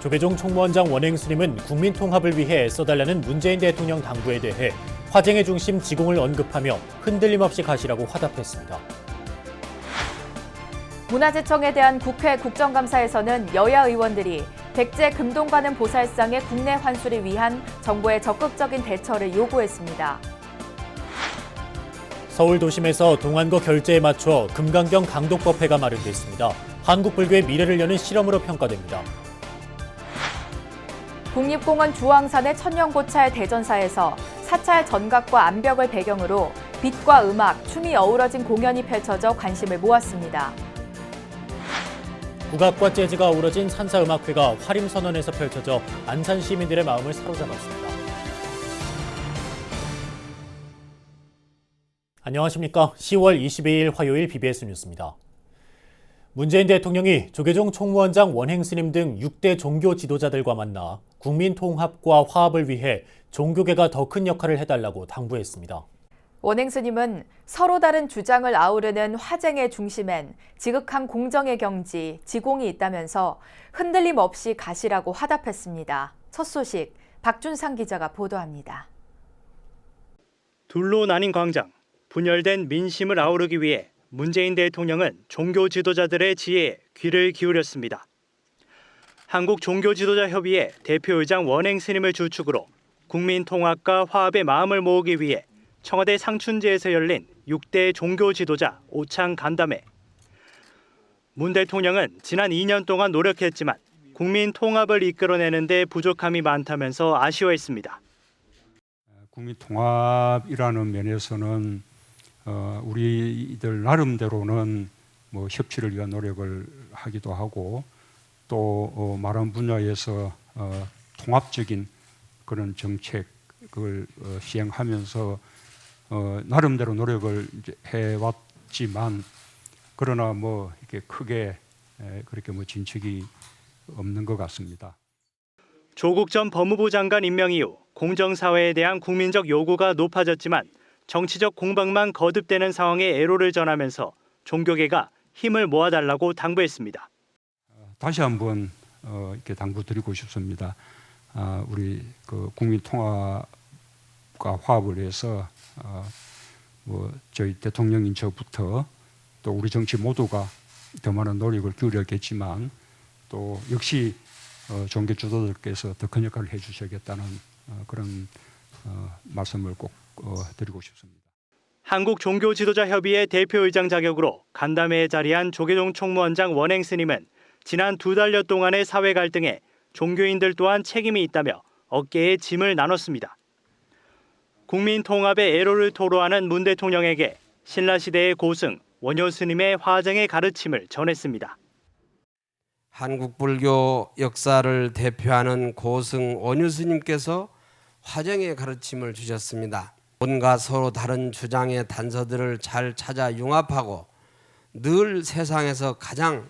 조계종 총무원장 원행 스님은 국민 통합을 위해 애써달라는 문재인 대통령 당부에 대해 화쟁의 중심 지공을 언급하며 흔들림 없이 가시라고 화답했습니다. 문화재청에 대한 국회 국정감사에서는 여야 의원들이 백제 금동관음 보살상의 국내 환수를 위한 정부의 적극적인 대처를 요구했습니다. 서울 도심에서 동안거 결제에 맞춰 금강경 강독법회가 마련됐습니다. 한국 불교의 미래를 여는 실험으로 평가됩니다. 국립공원 주황산의 천년고찰 대전사에서 사찰 전각과 암벽을 배경으로 빛과 음악, 춤이 어우러진 공연이 펼쳐져 관심을 모았습니다. 국악과 재즈가 어우러진 산사음악회가 화림선언에서 펼쳐져 안산 시민들의 마음을 사로잡았습니다. 안녕하십니까. 10월 22일 화요일 BBS 뉴스입니다. 문재인 대통령이 조계종 총무원장 원행 스님 등 6대 종교 지도자들과 만나 국민 통합과 화합을 위해 종교계가 더 큰 역할을 해달라고 당부했습니다. 원행 스님은 서로 다른 주장을 아우르는 화쟁의 중심엔 지극한 공정의 경지, 지공이 있다면서 흔들림 없이 가시라고 화답했습니다. 첫 소식 박준상 기자가 보도합니다. 둘로 나뉜 광장, 분열된 민심을 아우르기 위해 문재인 대통령은 종교 지도자들의 지혜에 귀를 기울였습니다. 한국종교지도자협의회 대표의장 원행 스님을 주축으로 국민 통합과 화합의 마음을 모으기 위해 청와대 상춘지에서 열린 6대 종교 지도자 오찬 간담회. 문 대통령은 지난 2년 동안 노력했지만 국민 통합을 이끌어내는 데 부족함이 많다면서 아쉬워했습니다. 국민 통합이라는 면에서는 우리들 나름대로는 협치를 위한 노력을 하기도 하고 또 많은 분야에서 통합적인 그런 정책을 시행하면서 나름대로 노력을 해왔지만 그러나 이렇게 크게 그렇게 진척이 없는 것 같습니다. 조국 전 법무부 장관 임명 이후 공정사회에 대한 국민적 요구가 높아졌지만 정치적 공방만 거듭되는 상황에 애로를 전하면서 종교계가 힘을 모아달라고 당부했습니다. 다시 한번 이렇게 당부드리고 싶습니다. 우리 국민 통합과 화합을 위해서 저희 대통령인 저부터 또 우리 정치 모두가 더 많은 노력을 기울였겠지만 또 역시 종교 지도자들께서 더 큰 역할을 해주셔야겠다는 그런 말씀을 꼭 드리고 싶습니다. 한국종교지도자협의회 대표의장 자격으로 간담회에 자리한 조계종 총무원장 원행 스님은 지난 2달여 동안의 사회 갈등에 종교인들 또한 책임이 있다며 어깨에 짐을 나눴습니다. 국민 통합의 애로를 토로하는 문 대통령에게 신라시대의 고승 원효 스님의 화쟁의 가르침을 전했습니다. 한국 불교 역사를 대표하는 고승 원효 스님께서 화쟁의 가르침을 주셨습니다. 온갖 서로 다른 주장의 단서들을 잘 찾아 융합하고 늘 세상에서 가장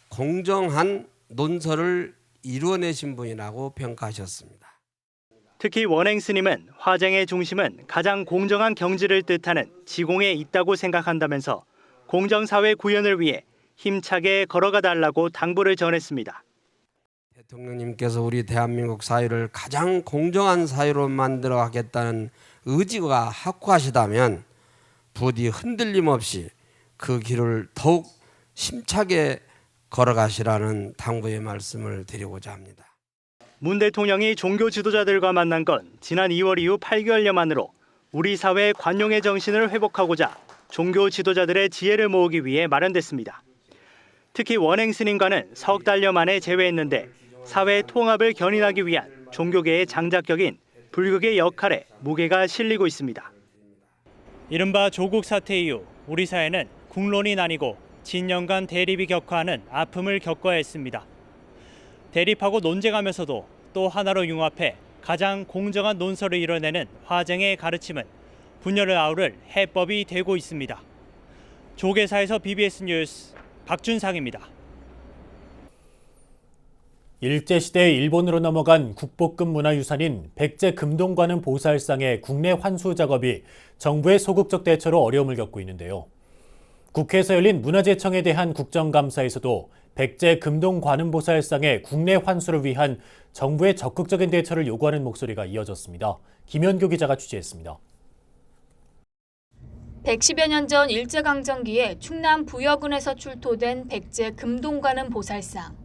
공정한 논설을 이루어내신 분이라고 평가하셨습니다. 특히 원행 스님은 화쟁의 중심은 가장 공정한 경지를 뜻하는 지공에 있다고 생각한다면서 공정사회 구현을 위해 힘차게 걸어가 달라고 당부를 전했습니다. 대통령님께서 우리 대한민국 사회를 가장 공정한 사회로 만들어 가겠다는 의지가 확고하시다면 부디 흔들림 없이 그 길을 더욱 힘차게 걸어가시라는 당부의 말씀을 드리고자 합니다. 문 대통령이 종교 지도자들과 만난 건 지난 2월 이후 8개월여 만으로 우리 사회의 관용의 정신을 회복하고자 종교 지도자들의 지혜를 모으기 위해 마련됐습니다. 특히 원행 스님과는 석 달여 만에 재회했는데 사회 통합을 견인하기 위한 종교계의 장작격인 불교계 역할에 무게가 실리고 있습니다. 이른바 조국 사태 이후 우리 사회는 국론이 나뉘고 진영 간 대립이 격화하는 아픔을 겪어야 했습니다. 대립하고 논쟁하면서도 또 하나로 융합해 가장 공정한 논설을 이뤄내는 화쟁의 가르침은 분열을 아우를 해법이 되고 있습니다. 조계사에서 BBS 뉴스 박준상입니다. 일제시대 일본으로 넘어간 국보급 문화유산인 백제 금동관음 보살상의 국내 환수 작업이 정부의 소극적 대처로 어려움을 겪고 있는데요. 국회에서 열린 문화재청에 대한 국정감사에서도 백제 금동관음보살상의 국내 환수를 위한 정부의 적극적인 대처를 요구하는 목소리가 이어졌습니다. 김현교 기자가 취재했습니다. 110여 년 전 일제강점기에 충남 부여군에서 출토된 백제 금동관음 보살상.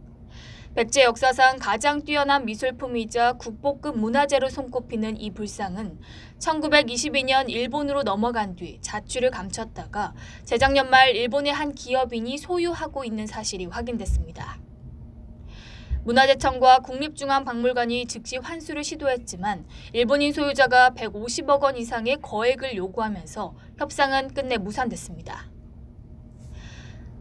백제 역사상 가장 뛰어난 미술품이자 국보급 문화재로 손꼽히는 이 불상은 1922년 일본으로 넘어간 뒤 자취를 감췄다가 재작년 말 일본의 한 기업인이 소유하고 있는 사실이 확인됐습니다. 문화재청과 국립중앙박물관이 즉시 환수를 시도했지만 일본인 소유자가 150억 원 이상의 거액을 요구하면서 협상은 끝내 무산됐습니다.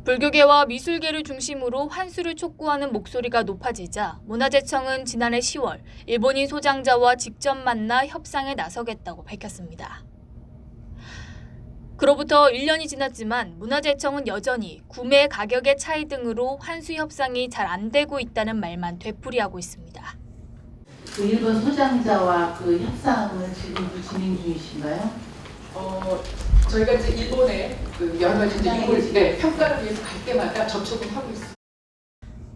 불교계와 미술계를 중심으로 환수를 촉구하는 목소리가 높아지자 문화재청은 지난해 10월 일본인 소장자와 직접 만나 협상에 나서겠다고 밝혔습니다. 그로부터 1년이 지났지만 문화재청은 여전히 구매 가격의 차이 등으로 환수 협상이 잘 안 되고 있다는 말만 되풀이하고 있습니다. 그 일본 소장자와 그 협상은 지금도 진행 중이신가요? 저희가 이제 일본에 그 여러 가지 이제 이걸 평가를 위해서 갈 때마다 접촉을 하고 있습니다.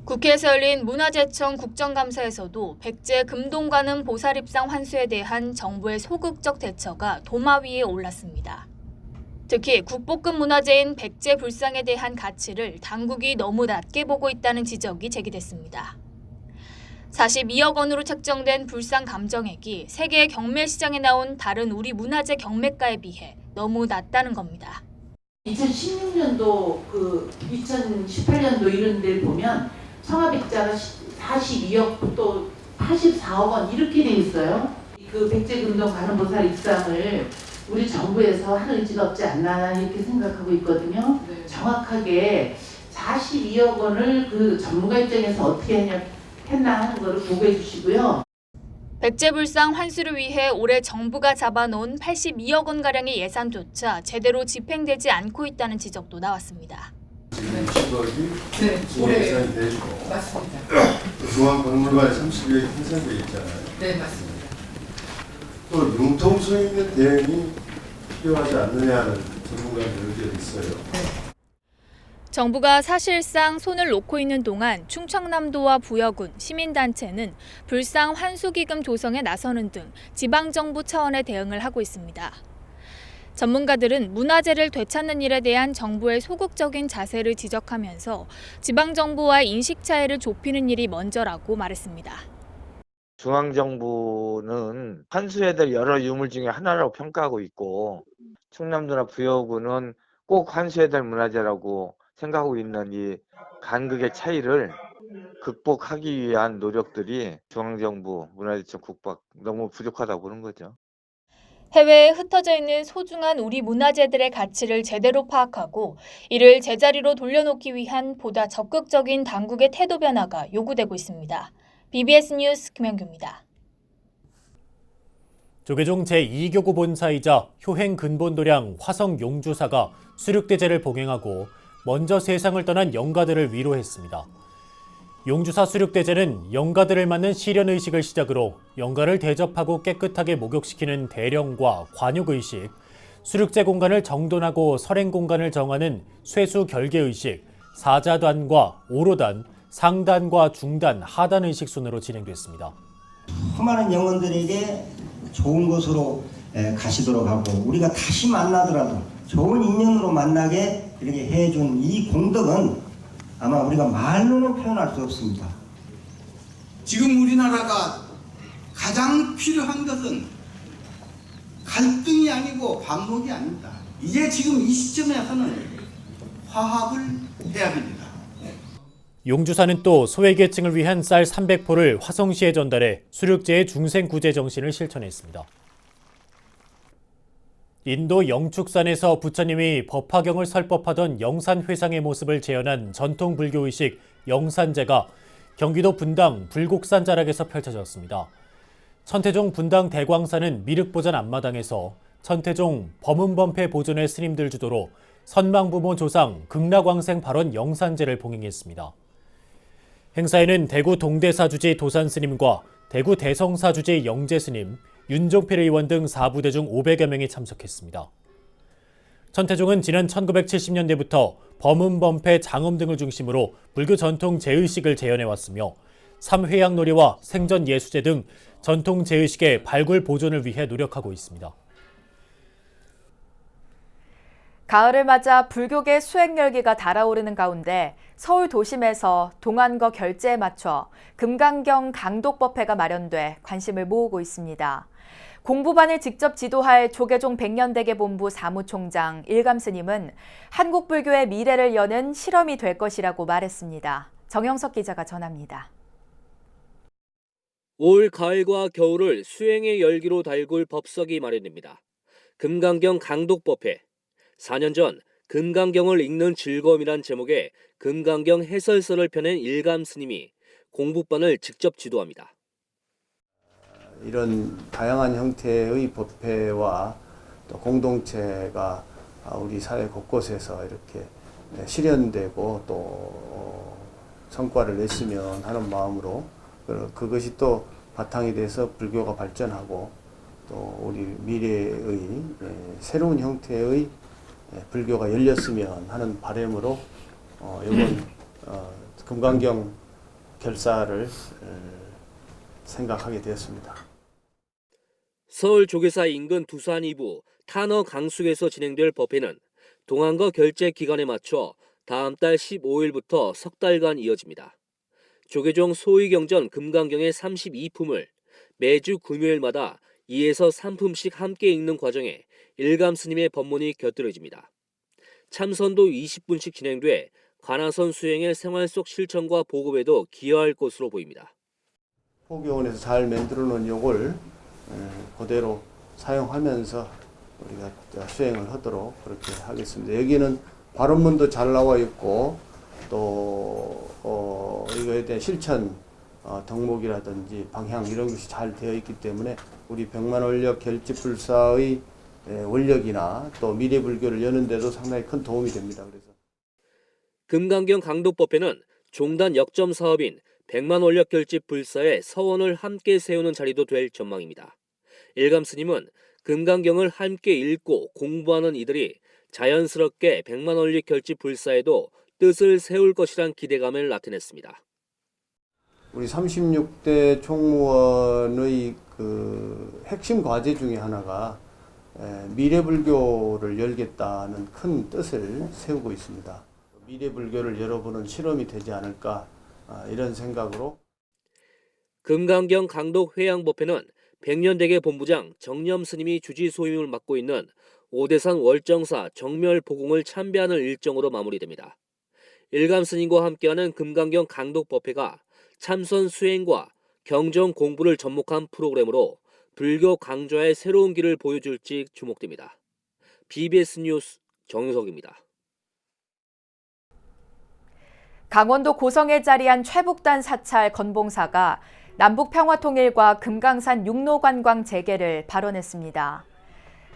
국회에서 열린 문화재청 국정감사에서도 백제 금동관음 보살입상 환수에 대한 정부의 소극적 대처가 도마 위에 올랐습니다. 특히 국보급 문화재인 백제 불상에 대한 가치를 당국이 너무 낮게 보고 있다는 지적이 제기됐습니다. 42억 원으로 책정된 불상 감정액이 세계 경매 시장에 나온 다른 우리 문화재 경매가에 비해 너무 낮다는 겁니다. 2016년도 그 2018년도 이런 데를 보면 청와백자가 42억 또 84억 원 이렇게 돼 있어요. 그 백제금동 관음보살 입상을 우리 정부에서 할 의지가 없지 않나 이렇게 생각하고 있거든요. 네. 정확하게 42억 원을 그 전문가 입장에서 어떻게 했나 하는 거를 보고해 주시고요. 백제불상 환수를 위해 올해 정부가 잡아놓은 82억 원가량의 예산조차 제대로 집행되지 않고 있다는 지적도 나왔습니다. 지금 60억이 올해 예산이 되고 맞습니다. 중앙박물관에 30억이 편성되어 있잖아요. 네, 맞습니다. 또 융통성 있는 대응이 필요하지 않느냐는 전문가들 의견이 있어요. 정부가 사실상 손을 놓고 있는 동안 충청남도와 부여군, 시민단체는 불상 환수기금 조성에 나서는 등 지방정부 차원의 대응을 하고 있습니다. 전문가들은 문화재를 되찾는 일에 대한 정부의 소극적인 자세를 지적하면서 지방정부와의 인식차이를 좁히는 일이 먼저라고 말했습니다. 중앙정부는 환수해야 될 여러 유물 중에 하나라고 평가하고 있고 충남도나 부여군은 꼭 환수해야 될 문화재라고 생각하고 있는 이 간극의 차이를 극복하기 위한 노력들이 중앙정부, 문화재청, 국박 너무 부족하다고 보는 거죠. 해외에 흩어져 있는 소중한 우리 문화재들의 가치를 제대로 파악하고 이를 제자리로 돌려놓기 위한 보다 적극적인 당국의 태도 변화가 요구되고 있습니다. BBS 뉴스 김현규입니다. 조계종 제2교구 본사이자 효행 근본도량 화성 용주사가 수륙대제를 봉행하고 먼저 세상을 떠난 영가들을 위로했습니다. 용주사 수륙대제는 영가들을 맞는 시련의식을 시작으로 영가를 대접하고 깨끗하게 목욕시키는 대령과 관욕의식, 수륙제 공간을 정돈하고 설행 공간을 정하는 쇠수 결계의식, 사자단과 오로단, 상단과 중단, 하단의식 순으로 진행됐습니다. 수많은 영혼들에게 좋은 곳으로 가시도록 하고 우리가 다시 만나더라도 좋은 인연으로 만나게 이렇게 해준 이 공덕은 아마 우리가 말로는 표현할 수 없습니다. 지금 우리나라가 가장 필요한 것은 갈등이 아니고 반목이 아닙니다. 이제 지금 이 시점에서는 화합을 해야 됩니다. 용주사는 또 소외계층을 위한 쌀 300포를 화성시에 전달해 수륙제의 중생구제 정신을 실천했습니다. 인도 영축산에서 부처님이 법화경을 설법하던 영산회상의 모습을 재현한 전통 불교의식 영산제가 경기도 분당 불곡산 자락에서 펼쳐졌습니다. 천태종 분당 대광산은 미륵보전 앞마당에서 천태종 범은범패 보존회 스님들 주도로 선망부모 조상 극락왕생 발원 영산제를 봉행했습니다. 행사에는 대구 동대사주지 도산스님과 대구 대성사주지 영재스님, 윤종필 의원 등 4부대 중 500여 명이 참석했습니다. 천태종은 지난 1970년대부터 범음, 범패, 장엄 등을 중심으로 불교 전통 제의식을 재현해왔으며 삼회양놀이와 생전 예수제 등 전통 제의식의 발굴 보존을 위해 노력하고 있습니다. 가을을 맞아 불교계 수행열기가 달아오르는 가운데 서울 도심에서 동안거 결제에 맞춰 금강경 강독법회가 마련돼 관심을 모으고 있습니다. 공부반을 직접 지도할 조계종 백년대계본부 사무총장 일감스님은 한국 불교의 미래를 여는 실험이 될 것이라고 말했습니다. 정영석 기자가 전합니다. 올 가을과 겨울을 수행의 열기로 달굴 법석이 마련됩니다. 금강경 강독법회. 4년 전 금강경을 읽는 즐거움이란 제목의 금강경 해설서를 펴낸 일감스님이 공부반을 직접 지도합니다. 이런 다양한 형태의 법회와 또 공동체가 우리 사회 곳곳에서 이렇게 실현되고 또 성과를 냈으면 하는 마음으로 그것이 또 바탕이 돼서 불교가 발전하고 또 우리 미래의 새로운 형태의 불교가 열렸으면 하는 바람으로 이번 금강경 결사를 생각하게 되었습니다. 서울 조계사 인근 두산 2부 탄어 강숙에서 진행될 법회는 동안거 결제 기간에 맞춰 다음 달 15일부터 석 달간 이어집니다. 조계종 소위경전 금강경의 32품을 매주 금요일마다 2에서 3품씩 함께 읽는 과정에 일감스님의 법문이 곁들여집니다. 참선도 20분씩 진행돼 관아선 수행의 생활 속 실천과 보급에도 기여할 것으로 보입니다. 포교원에서 잘 만들어 놓은 요걸 그대로 사용하면서 우리가 수행을 하도록 그렇게 하겠습니다. 여기는 발언문도 잘 나와 있고 또 이거에 대한 실천 덕목이라든지 방향 이런 것이 잘 되어 있기 때문에 우리 백만원력 결집불사의 원력이나 또 미래불교를 여는 데도 상당히 큰 도움이 됩니다. 그래서 금강경 강독법회는 종단 역점 사업인 백만원력 결집 불사의 서원을 함께 세우는 자리도 될 전망입니다. 일감스님은 금강경을 함께 읽고 공부하는 이들이 자연스럽게 백만원력 결집 불사에도 뜻을 세울 것이란 기대감을 나타냈습니다. 우리 36대 총무원의 그 핵심 과제 중에 하나가 미래불교를 열겠다는 큰 뜻을 세우고 있습니다. 미래불교를 열어보는 실험이 되지 않을까 이런 생각으로 금강경 강독 회양법회는 백년대계 본부장 정념 스님이 주지 소임을 맡고 있는 오대산 월정사 정멸보공을 참배하는 일정으로 마무리됩니다. 일감 스님과 함께하는 금강경 강독법회가 참선 수행과 경전 공부를 접목한 프로그램으로 불교 강좌의 새로운 길을 보여줄지 주목됩니다. BBS 뉴스 정유석입니다. 강원도 고성에 자리한 최북단 사찰 건봉사가 남북평화통일과 금강산 육로관광 재개를 발언했습니다.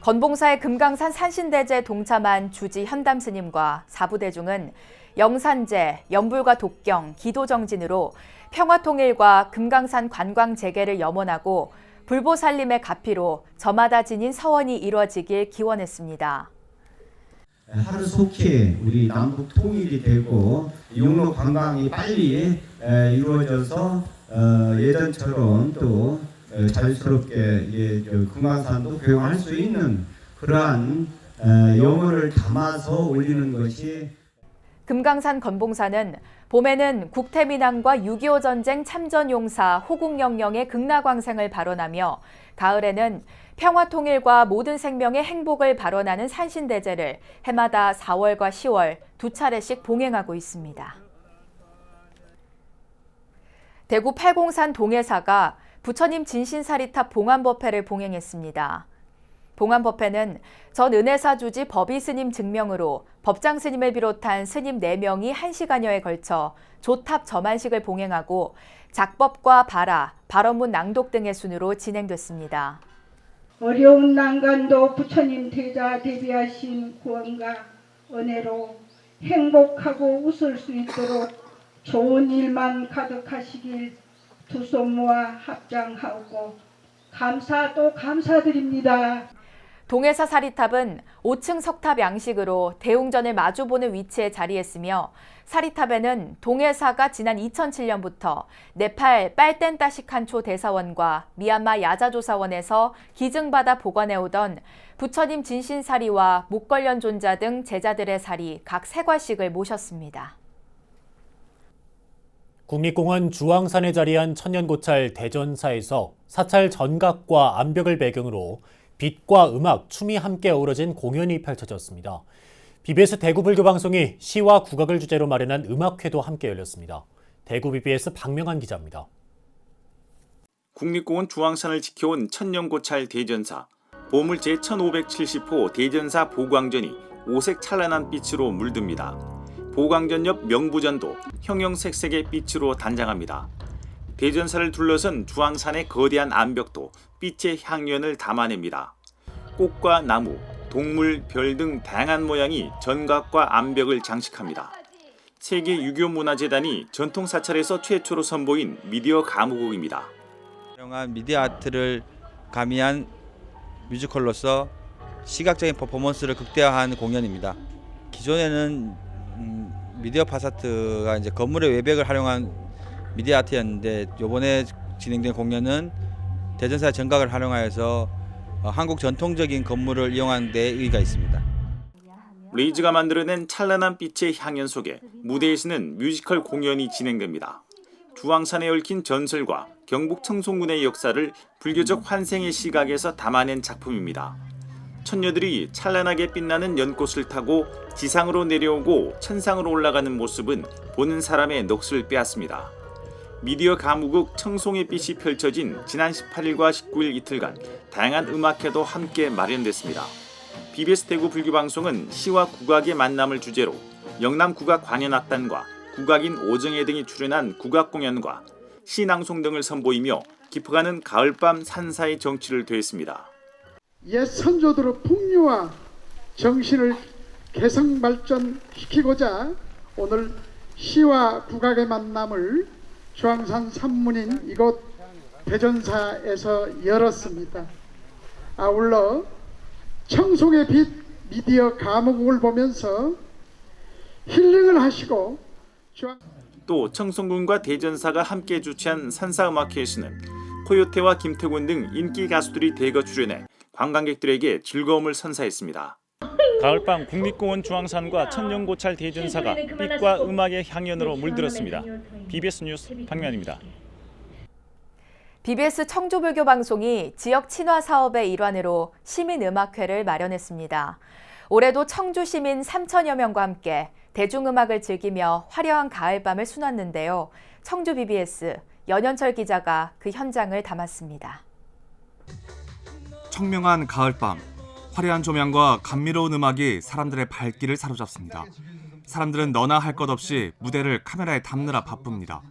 건봉사의 금강산 산신대제에 동참한 주지 현담스님과 사부대중은 영산제, 연불과 독경, 기도정진으로 평화통일과 금강산 관광 재개를 염원하고 불보살림의 가피로 저마다 지닌 서원이 이루어지길 기원했습니다. 하루속히 우리 남북 통일이 되고 육로 관광이 빨리 이루어져서 예전처럼 또 자유스럽게 금강산도 교육할 수 있는 그러한 영혼을 담아서 올리는 것이 금강산 건봉사는 봄에는 국태민항과 6.25 전쟁 참전용사 호국영령의 극락광생을 발언하며 가을에는 평화통일과 모든 생명의 행복을 발언하는 산신대제를 해마다 4월과 10월 두 차례씩 봉행하고 있습니다. 대구 팔공산 동해사가 부처님 진신사리탑 봉안법회를 봉행했습니다. 봉안법회는 전 은혜사 주지 법의스님 증명으로 법장스님을 비롯한 스님 4명이 1시간여에 걸쳐 조탑 점안식을 봉행하고 작법과 발화, 발언문 낭독 등의 순으로 진행됐습니다. 어려운 난간도 부처님 대자 대비하신 구원과 은혜로 행복하고 웃을 수 있도록 좋은 일만 가득하시길 두 손 모아 합장하고 감사도 감사드립니다. 동해사 사리탑은 5층 석탑 양식으로 대웅전을 마주보는 위치에 자리했으며 사리탑에는 동해사가 지난 2007년부터 네팔 빨땐따시칸초 대사원과 미얀마 야자조사원에서 기증받아 보관해오던 부처님 진신사리와 목걸련존자 등 제자들의 사리 각 3괄씩을 모셨습니다. 국립공원 주황산에 자리한 천년고찰 대전사에서 사찰 전각과 암벽을 배경으로 빛과 음악, 춤이 함께 어우러진 공연이 펼쳐졌습니다. BBS 대구 불교방송이 시와 국악을 주제로 마련한 음악회도 함께 열렸습니다. 대구 BBS 박명한 기자입니다. 국립공원 주황산을 지켜온 천년고찰 대전사, 보물 제1570호 대전사 보광전이 오색 찬란한 빛으로 물듭니다. 보광전 옆 명부전도 형형색색의 빛으로 단장합니다. 대전사를 둘러선 주황산의 거대한 암벽도 빛의 향연을 담아냅니다. 꽃과 나무, 동물, 별 등 다양한 모양이 전각과 암벽을 장식합니다. 세계 유교문화재단이 전통사찰에서 최초로 선보인 미디어 가무곡입니다. 다양한 미디어 아트를 가미한 뮤지컬로서 시각적인 퍼포먼스를 극대화한 공연입니다. 기존에는 미디어 파사트가 이제 건물의 외벽을 활용한 미디어 아트였는데 이번에 진행된 공연은 대전사의 전각을 활용하여서 한국 전통적인 건물을 이용하는 데 의의가 있습니다. 레이즈가 만들어낸 찬란한 빛의 향연 속에 무대에서는 뮤지컬 공연이 진행됩니다. 주황산에 얽힌 전설과 경북 청송군의 역사를 불교적 환생의 시각에서 담아낸 작품입니다. 천녀들이 찬란하게 빛나는 연꽃을 타고 지상으로 내려오고 천상으로 올라가는 모습은 보는 사람의 넋을 빼앗습니다. 미디어 가무국 청송의 빛이 펼쳐진 지난 18일과 19일 이틀간 다양한 음악회도 함께 마련됐습니다. BBS 대구 불교방송은 시와 국악의 만남을 주제로 영남국악관현악단과 국악인 오정혜 등이 출연한 국악공연과 시낭송 등을 선보이며 깊어가는 가을밤 산사의 정취를 더했습니다. 옛 선조들의 풍류와 정신을 개성 발전시키고자 오늘 시와 국악의 만남을 주황산 산문인 이곳 대전사에서 열었습니다. 아울러 청송의 빛 미디어 가무국을 보면서 힐링을 하시고 또 청송군과 대전사가 함께 주최한 산사음악회에서는 코요테와 김태곤 등 인기 가수들이 대거 출연해 관광객들에게 즐거움을 선사했습니다. 가을밤 국립공원 주황산과 천년고찰 대전사가 빛과 음악의 향연으로 물들었습니다. BBS 뉴스 박명환입니다. BBS 청주불교방송이 지역 친화 사업의 일환으로 시민음악회를 마련했습니다. 올해도 청주 시민 3천여 명과 함께 대중음악을 즐기며 화려한 가을밤을 수놨는데요. 청주 BBS 연현철 기자가 그 현장을 담았습니다. 청명한 가을밤, 화려한 조명과 감미로운 음악이 사람들의 발길을 사로잡습니다. 사람들은 너나 할 것 없이 무대를 카메라에 담느라 바쁩니다.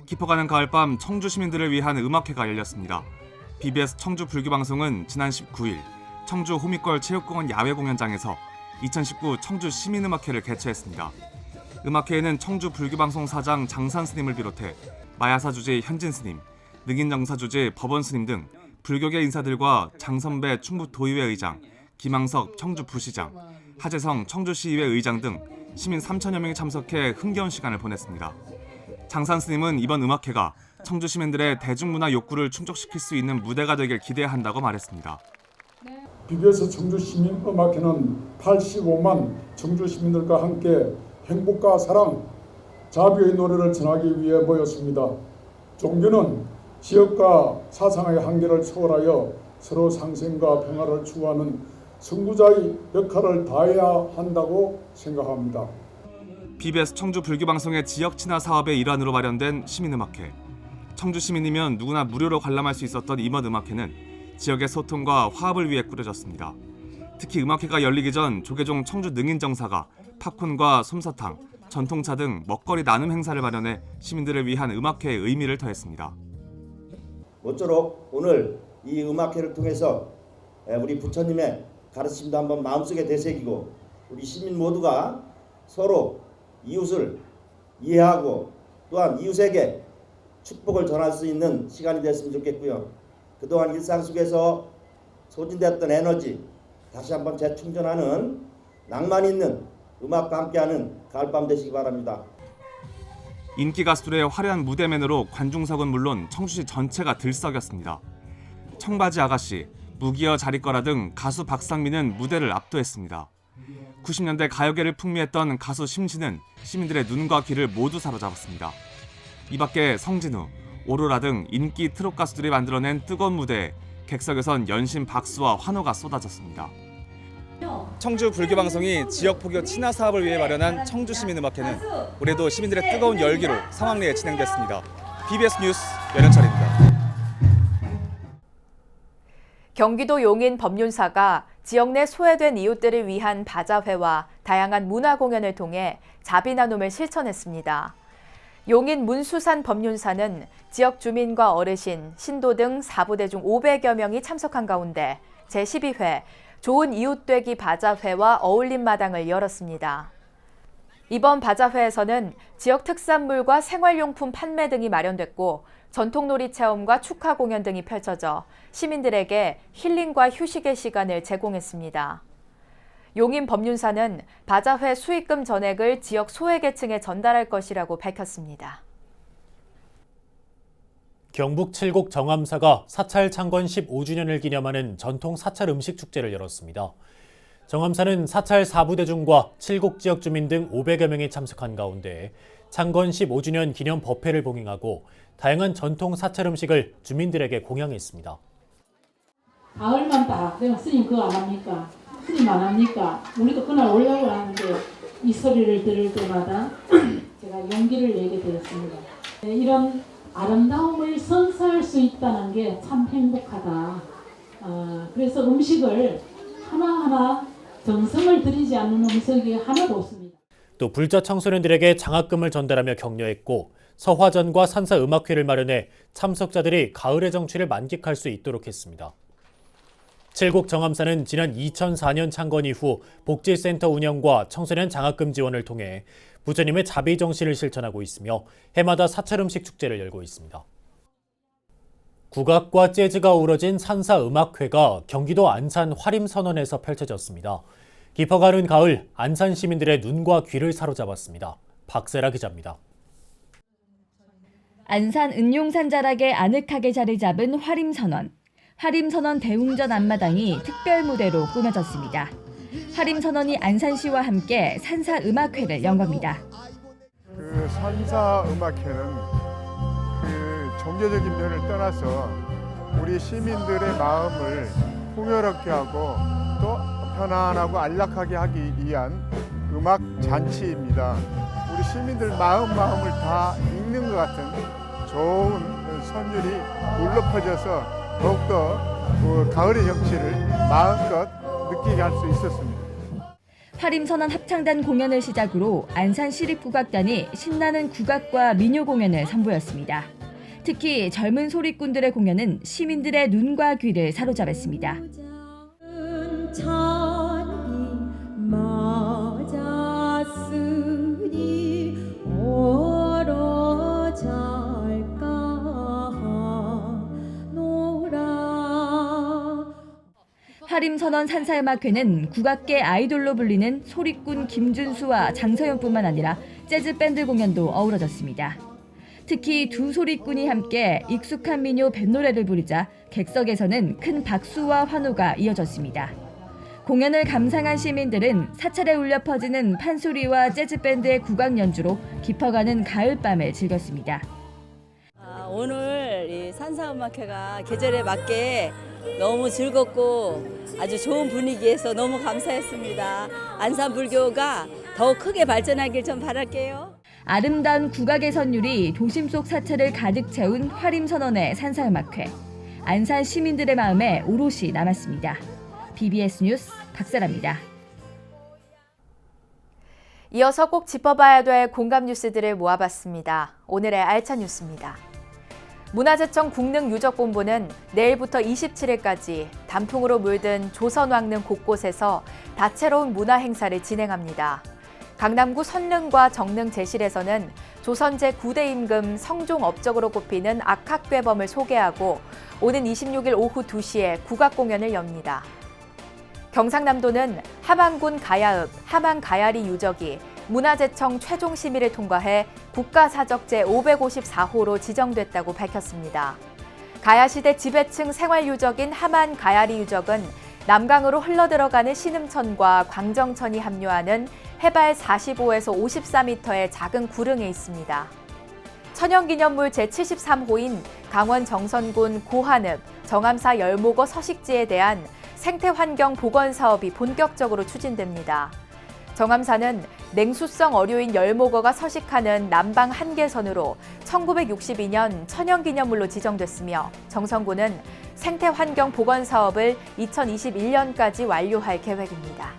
깊어가는 가을밤 청주 시민들을 위한 음악회가 열렸습니다. BBS 청주 불교방송은 지난 19일 청주 호미골 체육공원 야외 공연장에서 2019 청주 시민음악회를 개최했습니다. 음악회에는 청주 불교방송 사장 장산 스님을 비롯해 마야사 주재 현진 스님, 능인정사 주재 법원 스님 등 불교계 인사들과 장선배 충북도의회 의장, 김항석 청주 부시장, 하재성 청주시의회 의장 등 시민 3천여 명이 참석해 흥겨운 시간을 보냈습니다. 장산 스님은 이번 음악회가 청주 시민들의 대중문화 욕구를 충족시킬 수 있는 무대가 되길 기대한다고 말했습니다. BBS 청주 시민 음악회는 85만 청주 시민들과 함께 행복과 사랑, 자비의 노래를 전하기 위해 모였습니다. 종교는 지역과 사상의 한계를 초월하여 서로 상생과 평화를 추구하는 선구자의 역할을 다해야 한다고 생각합니다. BBS 청주 불교방송의 지역 친화 사업의 일환으로 마련된 시민음악회. 청주 시민이면 누구나 무료로 관람할 수 있었던 이번 음악회는 지역의 소통과 화합을 위해 꾸려졌습니다. 특히 음악회가 열리기 전 조계종 청주 능인정사가 팝콘과 솜사탕, 전통차 등 먹거리 나눔 행사를 마련해 시민들을 위한 음악회의 의미를 더했습니다. 모쪼록 오늘 이 음악회를 통해서 우리 부처님의 가르침도 한번 마음속에 되새기고 우리 시민 모두가 서로 이웃을 이해하고 또한 이웃에게 축복을 전할 수 있는 시간이 됐으면 좋겠고요. 그동안 일상 속에서 소진됐던 에너지 다시 한번 재충전하는 낭만 있는 음악과 함께하는 가을밤 되시기 바랍니다. 인기 가수들의 화려한 무대맨으로 관중석은 물론 청주시 전체가 들썩였습니다. 청바지 아가씨, 무기여 자리거라 등 가수 박상민은 무대를 압도했습니다. 90년대 가요계를 풍미했던 가수 심신은 시민들의 눈과 귀를 모두 사로잡았습니다. 이 밖에 성진우, 오로라 등 인기 트롯 가수들이 만들어낸 뜨거운 무대에 객석에선 연신 박수와 환호가 쏟아졌습니다. 청주 불교방송이 지역 포교 친화 사업을 위해 마련한 청주시민음악회는 올해도 시민들의 뜨거운 열기로 성황리에 진행됐습니다. BBS 뉴스 연현철입니다. 경기도 용인 법륜사가 지역 내 소외된 이웃들을 위한 바자회와 다양한 문화 공연을 통해 자비 나눔을 실천했습니다. 용인 문수산 법륜사는 지역 주민과 어르신, 신도 등 4부대 중 500여 명이 참석한 가운데 제12회 좋은 이웃 되기 바자회와 어울림 마당을 열었습니다. 이번 바자회에서는 지역 특산물과 생활용품 판매 등이 마련됐고 전통놀이 체험과 축하 공연 등이 펼쳐져 시민들에게 힐링과 휴식의 시간을 제공했습니다. 용인 법륜사는 바자회 수익금 전액을 지역 소외계층에 전달할 것이라고 밝혔습니다. 경북 칠곡 정암사가 사찰 창건 15주년을 기념하는 전통 사찰 음식 축제를 열었습니다. 정암사는 사찰 4부대 중과 칠곡 지역 주민 등 500여 명이 참석한 가운데 창건 15주년 기념 법회를 봉행하고 다양한 전통 사찰 음식을 주민들에게 공양했습니다. 가을만 딱 되면 스님 그거 안 합니까? 스님 안 합니까? 우리도 그날 오려고 하는데 이 소리를 들을 때마다 제가 용기를 내게 되었습니다. 이런 아름다움을 선사할 수 있다는 게 참 행복하다. 그래서 음식을 하나하나 정성을 들이지 않는 음식이 하나도 없습니다. 또 불자 청소년들에게 장학금을 전달하며 격려했고 서화전과 산사음악회를 마련해 참석자들이 가을의 정취를 만끽할 수 있도록 했습니다. 칠곡 정암사는 지난 2004년 창건 이후 복지센터 운영과 청소년 장학금 지원을 통해 부처님의 자비 정신을 실천하고 있으며 해마다 사찰 음식 축제를 열고 있습니다. 국악과 재즈가 어우러진 산사음악회가 경기도 안산 화림선원에서 펼쳐졌습니다. 깊어가는 가을, 안산 시민들의 눈과 귀를 사로잡았습니다. 박세라 기자입니다. 안산 은용산 자락에 아늑하게 자리 잡은 화림선원. 화림선원 대웅전 앞마당이 특별 무대로 꾸며졌습니다. 화림선원이 안산시와 함께 산사음악회를 연 겁니다. 그 산사음악회는 그 종교적인 면을 떠나서 우리 시민들의 마음을 풍요롭게 하고 또 편안하고 안락하게 하기 위한 음악 잔치입니다. 우리 시민들 마음을 다 읽는 것 같은 좋은 선율이 울려 퍼져서 더욱더 가을의 정취를 마음껏 느끼게 할 수 있었습니다. 화림선원 합창단 공연을 시작으로 안산시립국악단이 신나는 국악과 민요 공연을 선보였습니다. 특히 젊은 소리꾼들의 공연은 시민들의 눈과 귀를 사로잡았습니다. 화림선원 산사음악회는 국악계 아이돌로 불리는 소리꾼 김준수와 장서연뿐만 아니라 재즈밴드 공연도 어우러졌습니다. 특히 두 소리꾼이 함께 익숙한 민요 뱃노래를 부르자 객석에서는 큰 박수와 환호가 이어졌습니다. 공연을 감상한 시민들은 사찰에 울려 퍼지는 판소리와 재즈밴드의 국악 연주로 깊어가는 가을밤을 즐겼습니다. 오늘 이 산사음악회가 계절에 맞게 너무 즐겁고 아주 좋은 분위기에서 너무 감사했습니다. 안산 불교가 더 크게 발전하길 좀 바랄게요. 아름다운 국악의 선율이 도심 속 사찰을 가득 채운 화림선원의 산사음악회. 안산 시민들의 마음에 오롯이 남았습니다. BBS 뉴스 박세라입니다. 이어서 꼭 짚어봐야 될 공감 뉴스들을 모아봤습니다. 오늘의 알찬 뉴스입니다. 문화재청 국능유적본부는 내일부터 27일까지 단풍으로 물든 조선왕릉 곳곳에서 다채로운 문화행사를 진행합니다. 강남구 선릉과 정릉 제실에서는 조선 제9대 임금 성종 업적으로 꼽히는 악학괴범을 소개하고 오는 26일 오후 2시에 국악공연을 엽니다. 경상남도는 함안군 가야읍 함안가야리 유적이 문화재청 최종 심의를 통과해 국가사적 제554호로 지정됐다고 밝혔습니다. 가야시대 지배층 생활유적인 함안가야리 유적은 남강으로 흘러들어가는 신음천과 광정천이 합류하는 해발 45에서 54m의 작은 구릉에 있습니다. 천연기념물 제73호인 강원 정선군 고한읍 정암사 열목어 서식지에 대한 생태환경 복원 사업이 본격적으로 추진됩니다. 정암사는 냉수성 어류인 열목어가 서식하는 남방 한계선으로 1962년 천연기념물로 지정됐으며 정선군은 생태환경 복원 사업을 2021년까지 완료할 계획입니다.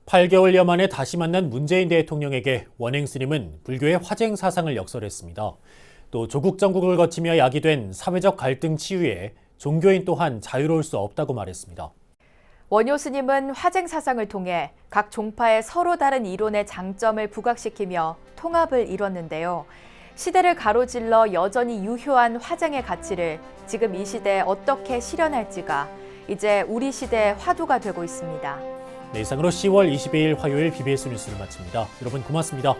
8개월여 만에 다시 만난 문재인 대통령에게 원행 스님은 불교의 화쟁 사상을 역설했습니다. 또 조국 정국을 거치며 야기된 사회적 갈등 치유에 종교인 또한 자유로울 수 없다고 말했습니다. 원효 스님은 화쟁 사상을 통해 각 종파의 서로 다른 이론의 장점을 부각시키며 통합을 이뤘는데요. 시대를 가로질러 여전히 유효한 화쟁의 가치를 지금 이 시대에 어떻게 실현할지가 이제 우리 시대의 화두가 되고 있습니다. 네, 이상으로 10월 22일 화요일 BBS 뉴스를 마칩니다. 여러분 고맙습니다.